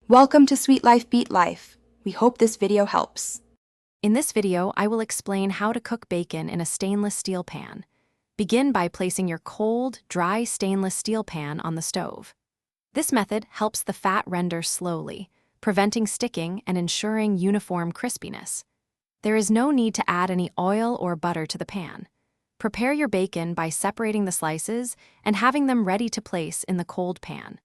Welcome to Sweet Life Beat Life. We hope this video helps. In this video, I will explain how to cook bacon in a stainless steel pan. Begin by placing your cold, dry stainless steel pan on the stove. This method helps the fat render slowly, preventing sticking and ensuring uniform crispiness. There is no need to add any oil or butter to the pan. Prepare your bacon by separating the slices and having them ready to place in the cold pan.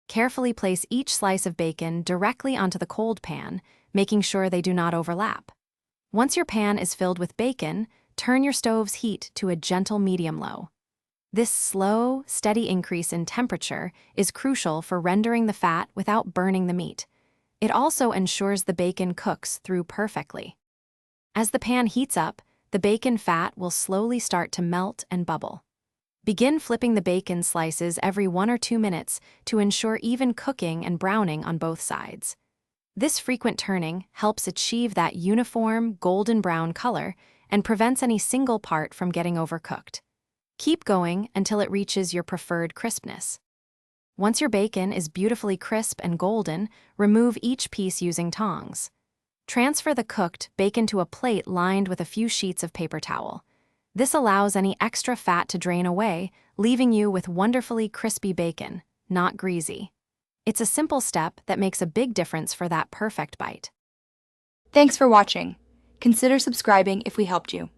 Carefully place each slice of bacon directly onto the cold pan, making sure they do not overlap. Once your pan is filled with bacon, turn your stove's heat to a gentle medium-low. This slow, steady increase in temperature is crucial for rendering the fat without burning the meat. It also ensures the bacon cooks through perfectly. As the pan heats up, the bacon fat will slowly start to melt and bubble. Begin flipping the bacon slices every 1 or 2 minutes to ensure even cooking and browning on both sides. This frequent turning helps achieve that uniform golden brown color and prevents any single part from getting overcooked. Keep going until it reaches your preferred crispness. Once your bacon is beautifully crisp and golden, remove each piece using tongs. Transfer the cooked bacon to a plate lined with a few sheets of paper towel. This allows any extra fat to drain away, leaving you with wonderfully crispy bacon, not greasy. It's a simple step that makes a big difference for that perfect bite. Thanks for watching. Consider subscribing if we helped you.